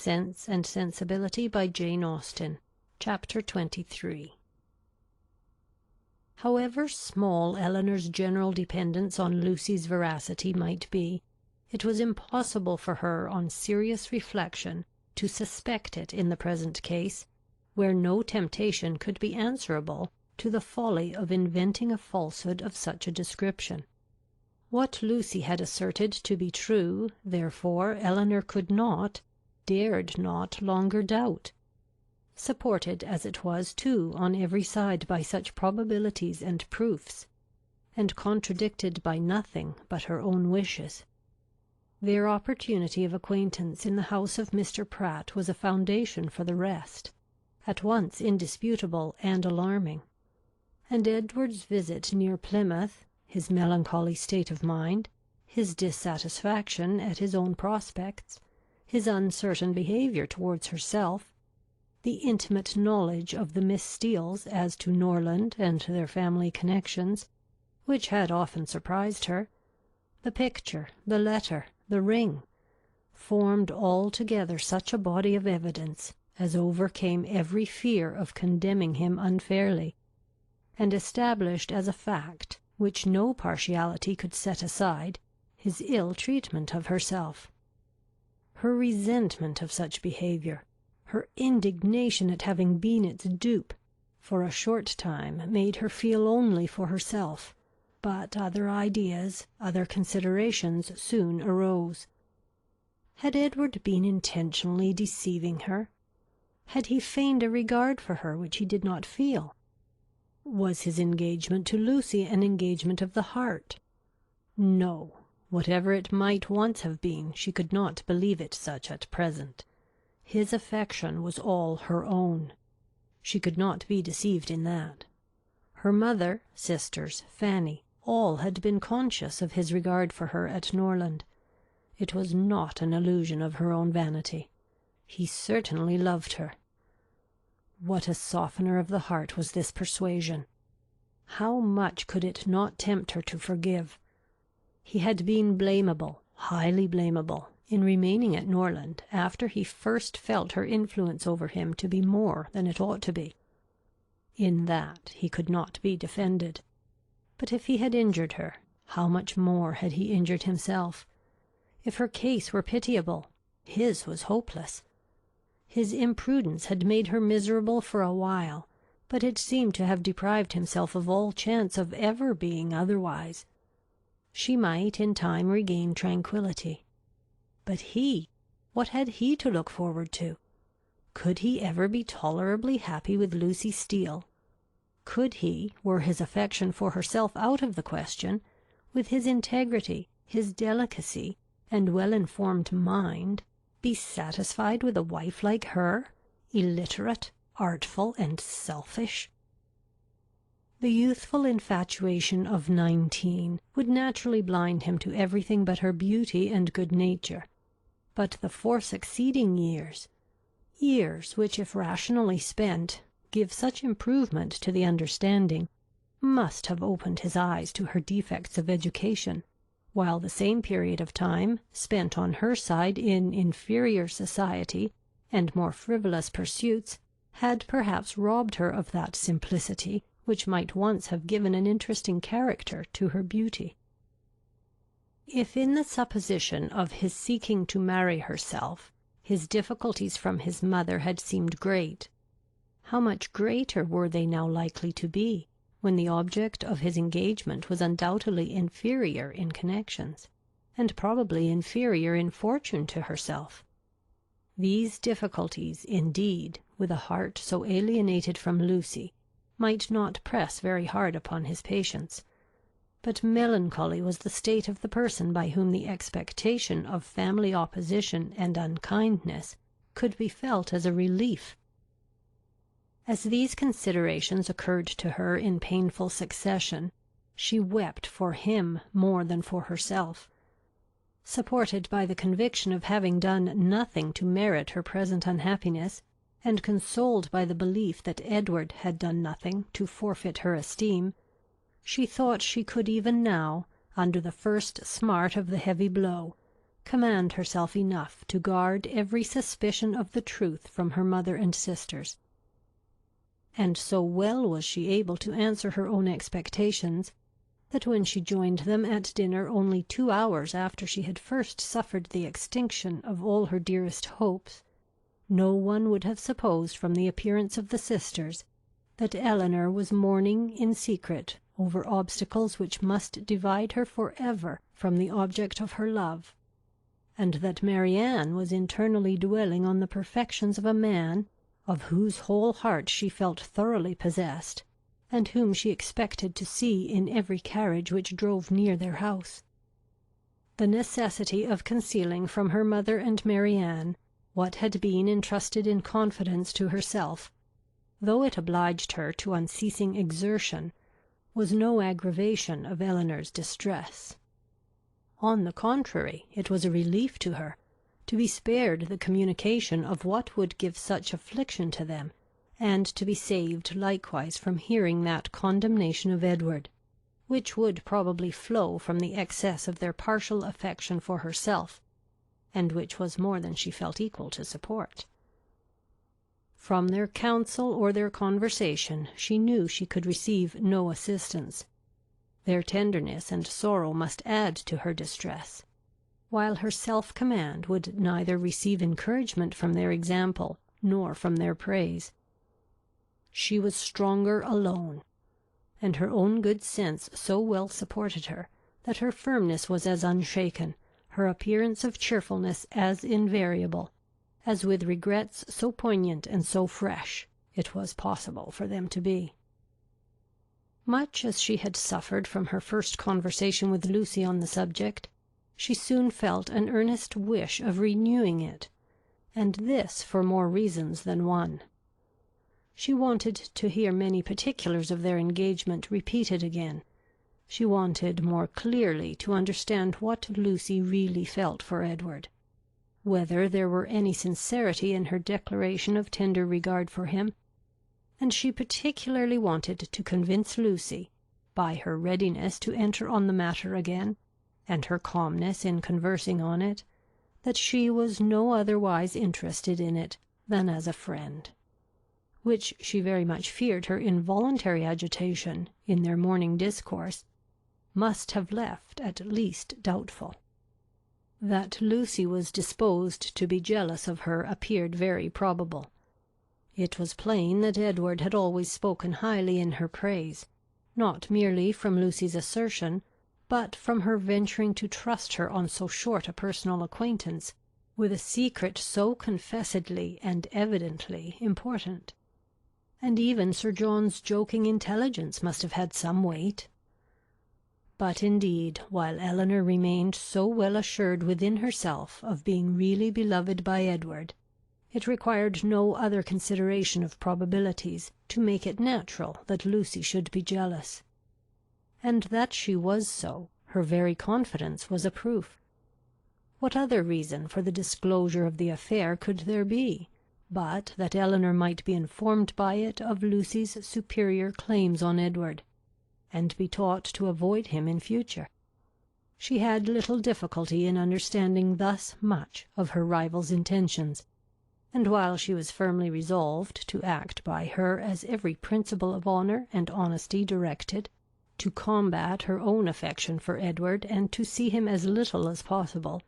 Sense and Sensibility by Jane Austen. Chapter 23. However small Elinor's general dependence on Lucy's veracity might be, it was impossible for her on serious reflection to suspect it in the present case, where no temptation could be answerable to the folly of inventing a falsehood of such a description. What Lucy had asserted to be true, therefore, Elinor could not, dared not longer doubt. Supported as it was too on every side by such probabilities and proofs, and contradicted by nothing but her own wishes. Their opportunity of acquaintance in the house of Mr. Pratt was a foundation for the rest, at once indisputable and alarming; and Edward's visit near Plymouth, his melancholy state of mind, his dissatisfaction at his own prospects, his uncertain behaviour towards herself, the intimate knowledge of the Miss Steeles as to Norland and their family connections, which had often surprised her, the picture, the letter, the ring, formed altogether such a body of evidence as overcame every fear of condemning him unfairly, and established as a fact, which no partiality could set aside, his ill treatment of herself. Her resentment of such behaviour, her indignation at having been its dupe, for a short time made her feel only for herself, but other ideas, other considerations soon arose. Had Edward been intentionally deceiving her? Had he feigned a regard for her which he did not feel? Was his engagement to Lucy an engagement of the heart? No. Whatever it might once have been, she could not believe it such at present. His affection was all her own. She could not be deceived in that. Her mother, sisters, Fanny, all had been conscious of his regard for her at Norland. It was not an illusion of her own vanity. He certainly loved her. What a softener of the heart was this persuasion! How much could it not tempt her to forgive! He had been blamable, highly blamable, in remaining at Norland after he first felt her influence over him to be more than it ought to be. In that he could not be defended. But if he had injured her, how much more had he injured himself? If her case were pitiable, his was hopeless. His imprudence had made her miserable for a while, but it seemed to have deprived himself of all chance of ever being otherwise. She might in time regain tranquillity. But he, what had he to look forward to? Could he ever be tolerably happy with Lucy Steele? Could he, were his affection for herself out of the question, with his integrity, his delicacy, and well-informed mind, be satisfied with a wife like her, illiterate, artful, and selfish? The youthful infatuation of 19 would naturally blind him to everything but her beauty and good nature, but the 4 succeeding years, which, if rationally spent, give such improvement to the understanding, must have opened his eyes to her defects of education, while the same period of time, spent on her side in inferior society and more frivolous pursuits, had perhaps robbed her of that simplicity which might once have given an interesting character to her beauty. If in the supposition of his seeking to marry herself, his difficulties from his mother had seemed great, how much greater were they now likely to be, when the object of his engagement was undoubtedly inferior in connections, and probably inferior in fortune to herself? These difficulties, indeed, with a heart so alienated from Lucy, might not press very hard upon his patience, but melancholy was the state of the person by whom the expectation of family opposition and unkindness could be felt as a relief. As these considerations occurred to her in painful succession, she wept for him more than for herself. Supported by the conviction of having done nothing to merit her present unhappiness, and consoled by the belief that Edward had done nothing to forfeit her esteem, she thought she could even now, under the first smart of the heavy blow, command herself enough to guard every suspicion of the truth from her mother and sisters. And so well was she able to answer her own expectations, that when she joined them at dinner only 2 hours after she had first suffered the extinction of all her dearest hopes, no one would have supposed from the appearance of the sisters that Elinor was mourning in secret over obstacles which must divide her for ever from the object of her love, and that Marianne was internally dwelling on the perfections of a man of whose whole heart she felt thoroughly possessed, and whom she expected to see in every carriage which drove near their house. The necessity of concealing from her mother and Marianne what had been entrusted in confidence to herself, though it obliged her to unceasing exertion, was no aggravation of Elinor's distress. On the contrary, it was a relief to her, to be spared the communication of what would give such affliction to them, and to be saved likewise from hearing that condemnation of Edward, which would probably flow from the excess of their partial affection for herself, and which was more than she felt equal to support. From their counsel or their conversation she knew she could receive no assistance. Their tenderness and sorrow must add to her distress, while her self-command would neither receive encouragement from their example nor from their praise. She was stronger alone, and her own good sense so well supported her, that her firmness was as unshaken, her appearance of cheerfulness as invariable, as with regrets so poignant and so fresh it was possible for them to be. Much as she had suffered from her first conversation with Lucy on the subject, she soon felt an earnest wish of renewing it, and this for more reasons than one. She wanted to hear many particulars of their engagement repeated again. She wanted more clearly to understand what Lucy really felt for Edward, whether there were any sincerity in her declaration of tender regard for him, and she particularly wanted to convince Lucy, by her readiness to enter on the matter again, and her calmness in conversing on it, that she was no otherwise interested in it than as a friend, which she very much feared her involuntary agitation, in their morning discourse, must have left at least doubtful. That Lucy was disposed to be jealous of her appeared very probable. It was plain that Edward had always spoken highly in her praise, not merely from Lucy's assertion, but from her venturing to trust her on so short a personal acquaintance with a secret so confessedly and evidently important. And even Sir John's joking intelligence must have had some weight. But indeed, while Elinor remained so well assured within herself of being really beloved by Edward, it required no other consideration of probabilities to make it natural that Lucy should be jealous. And that she was so, her very confidence was a proof. What other reason for the disclosure of the affair could there be, but that Elinor might be informed by it of Lucy's superior claims on Edward, and be taught to avoid him in future? She had little difficulty in understanding thus much of her rival's intentions, and while she was firmly resolved to act by her as every principle of honour and honesty directed, to combat her own affection for Edward and to see him as little as possible,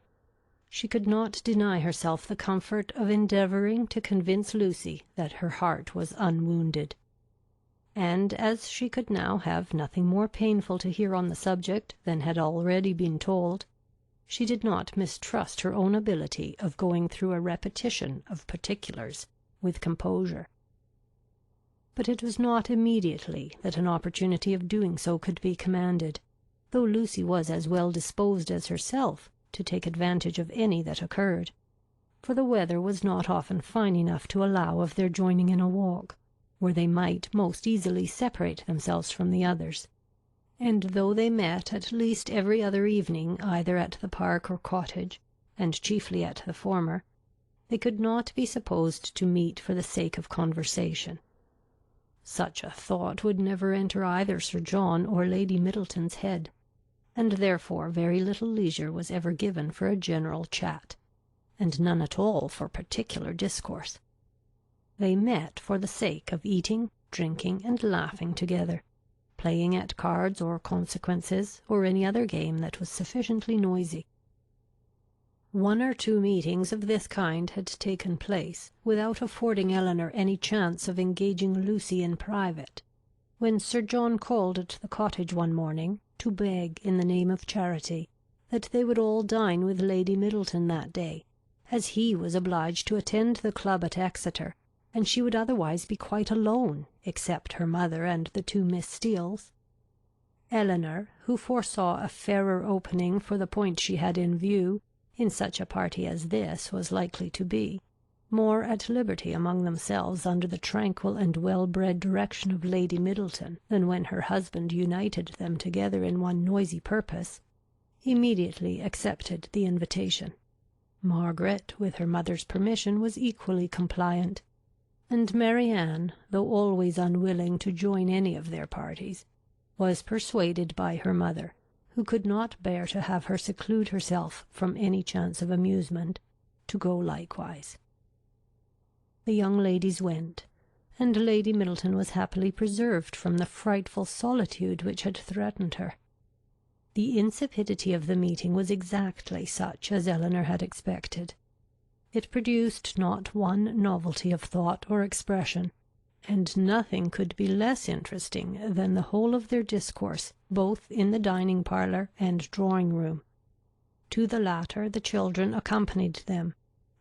she could not deny herself the comfort of endeavouring to convince Lucy that her heart was unwounded. And as she could now have nothing more painful to hear on the subject than had already been told, she did not mistrust her own ability of going through a repetition of particulars with composure. But it was not immediately that an opportunity of doing so could be commanded, though Lucy was as well disposed as herself to take advantage of any that occurred, for the weather was not often fine enough to allow of their joining in a walk, where they might most easily separate themselves from the others. And though they met at least every other evening either at the park or cottage, and chiefly at the former, they could not be supposed to meet for the sake of conversation. Such a thought would never enter either Sir John or Lady Middleton's head, and therefore very little leisure was ever given for a general chat, and none at all for particular discourse. They met for the sake of eating, drinking, and laughing together, playing at cards or consequences, or any other game that was sufficiently noisy. One or two meetings of this kind had taken place, without affording Elinor any chance of engaging Lucy in private, when Sir John called at the cottage one morning to beg, in the name of charity, that they would all dine with Lady Middleton that day, as he was obliged to attend the club at Exeter, and she would otherwise be quite alone, except her mother and the two Miss Steeles. Elinor, who foresaw a fairer opening for the point she had in view, in such a party as this was likely to be, more at liberty among themselves under the tranquil and well-bred direction of Lady Middleton than when her husband united them together in one noisy purpose, immediately accepted the invitation. Margaret, with her mother's permission, was equally compliant, and Marianne, though always unwilling to join any of their parties, was persuaded by her mother, who could not bear to have her seclude herself from any chance of amusement, to go likewise. The young ladies went, and Lady Middleton was happily preserved from the frightful solitude which had threatened her. The insipidity of the meeting was exactly such as Elinor had expected. It produced not one novelty of thought or expression, and nothing could be less interesting than the whole of their discourse, both in the dining-parlour and drawing-room. To the latter the children accompanied them,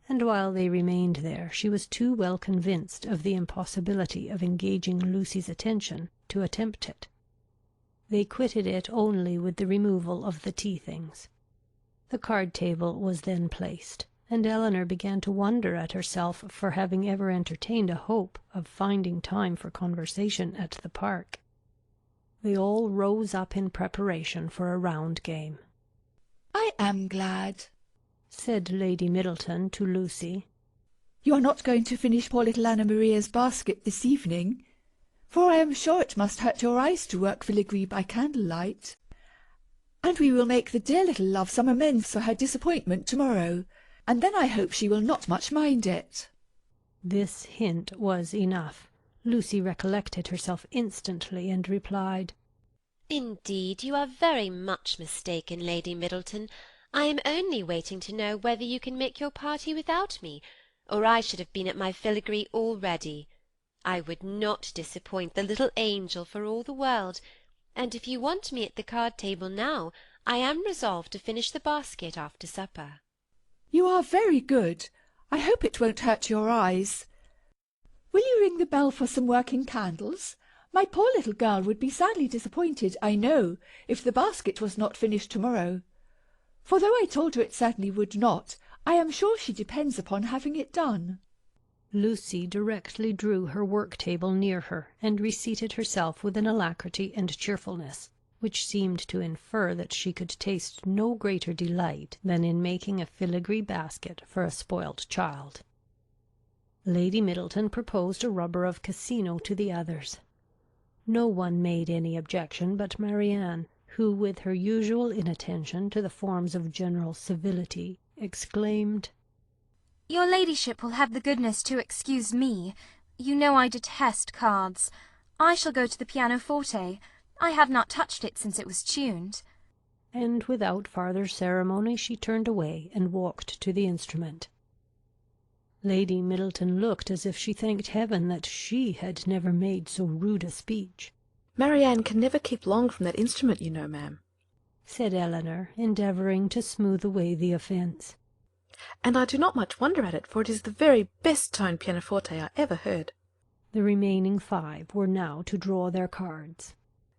and while they remained there she was too well convinced of the impossibility of engaging Lucy's attention to attempt it. They quitted it only with the removal of the tea-things. The card-table was then placed, and Elinor began to wonder at herself for having ever entertained a hope of finding time for conversation at the park. They all rose up in preparation for a round game. "I am glad," said Lady Middleton to Lucy, "you are not going to finish poor little Anna Maria's basket this evening, for I am sure it must hurt your eyes to work filigree by candlelight. And we will make the dear little love some amends for her disappointment to-morrow, and then I hope she will not much mind it." This hint was enough. Lucy recollected herself instantly, and replied, "Indeed, you are very much mistaken, Lady Middleton. I am only waiting to know whether you can make your party without me, or I should have been at my filigree already. I would not disappoint the little angel for all the world, and if you want me at the card-table now, I am resolved to finish the basket after supper." "You are very good. I hope it won't hurt your eyes. Will you ring the bell for some working candles? My poor little girl would be sadly disappointed, I know, if the basket was not finished to-morrow. For though I told her it certainly would not, I am sure she depends upon having it done." Lucy directly drew her work-table near her, and reseated herself with an alacrity and cheerfulness which seemed to infer that she could taste no greater delight than in making a filigree basket for a spoilt child. Lady Middleton proposed a rubber of Casino to the others. No one made any objection but Marianne, who, with her usual inattention to the forms of general civility, exclaimed, "Your ladyship will have the goodness to excuse me. You know I detest cards. I shall go to the pianoforte. I have not touched it since it was tuned." And without farther ceremony she turned away and walked to the instrument. Lady Middleton looked as if she thanked heaven that she had never made so rude a speech. "Marianne can never keep long from that instrument, you know, ma'am," said Elinor, endeavouring to smooth away the offence. "And I do not much wonder at it, for it is the very best toned pianoforte I ever heard." The remaining 5 were now to draw their cards.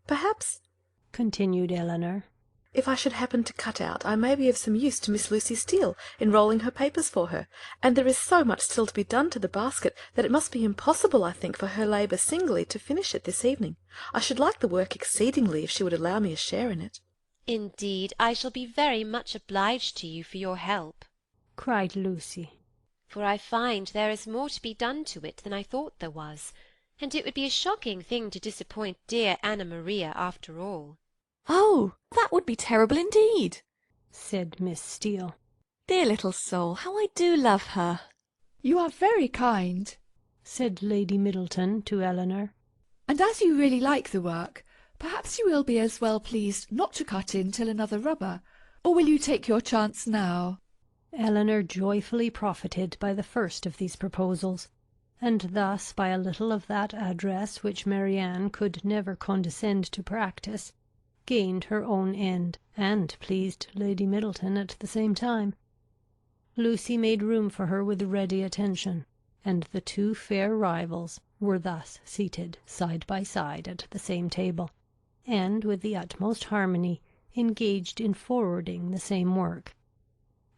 "Perhaps," continued Elinor, "if I should happen to cut out, I may be of some use to Miss Lucy Steele in rolling her papers for her, and there is so much still to be done to the basket that it must be impossible, I think, for her labour singly to finish it this evening. I should like the work exceedingly if she would allow me a share in it." "Indeed, I shall be very much obliged to you for your help," cried Lucy, "for I find there is more to be done to it than I thought there was, and it would be a shocking thing to disappoint dear Anna Maria after all." "Oh, that would be terrible indeed," said Miss Steele. "Dear little soul, how I do love her!" "You are very kind," said Lady Middleton to Elinor. "and as you really like the work, perhaps you will be as well pleased not to cut in till another rubber, or will you take your chance now?" Elinor joyfully profited by the first of these proposals, and thus by a little of that address which Marianne could never condescend to practise, gained her own end, and pleased Lady Middleton at the same time. Lucy made room for her with ready attention, and the two fair rivals were thus seated side by side at the same table, and with the utmost harmony engaged in forwarding the same work.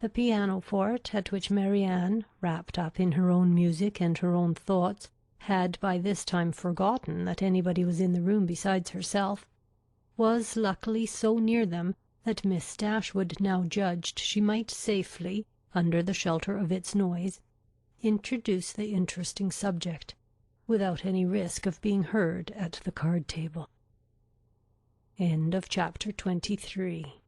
The pianoforte, at which Marianne, wrapped up in her own music and her own thoughts, had by this time forgotten that anybody was in the room besides herself, was luckily so near them that Miss Dashwood now judged she might safely, under the shelter of its noise, introduce the interesting subject, without any risk of being heard at the card table. Chapter 23